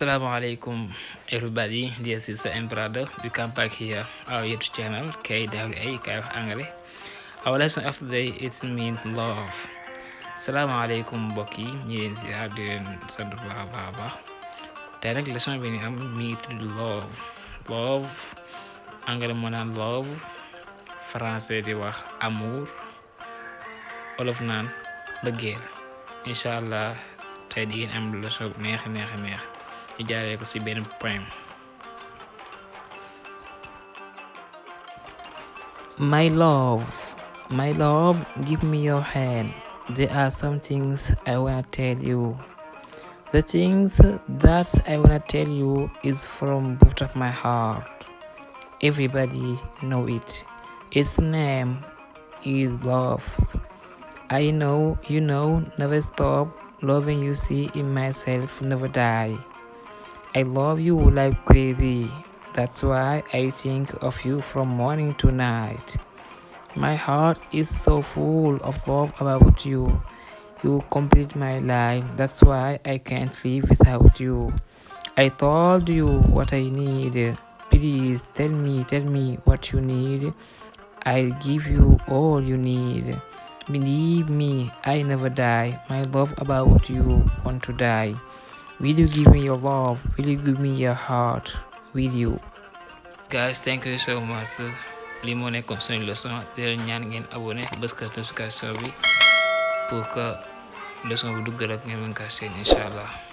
Assalamualaikum everybody, this is and brother. We come back here our YouTube channel KWA anglais. Our lesson of the day is mean love. Assalamualaikum mbokk yi ñi leen ci di leen sant bu baax. Tey nag leçon bi ni am mi ngi tudd love anglais moo naan love, français di wax amour, olof naan bëggeel. Inshallah tey di ngeen am leçon bu neex ñu jaaree ko ci benn poème. My love, give me your hand. There are some things I wanna tell you. The things that I wanna tell you is from both of my heart. Everybody know it. Its name is love. I know, you know, never stop loving you, see in myself, never die. I love you like crazy. That's why I think of you from morning to night. My heart is so full of love about you. You complete my life. That's why I can't live without you. I told you what I need. Please tell me what you need. I'll give you all you need. Believe me, I never die. My love about you want to die. Will you give me your love? Will you give me your heart? Will you? Guys, thank you so much. Lii moo nekkoon suñu leçon di leen ñaan ngeen abonné bës ko notification bi pour que leçon bu dugg rek ngeen mën kaa seen inshallah.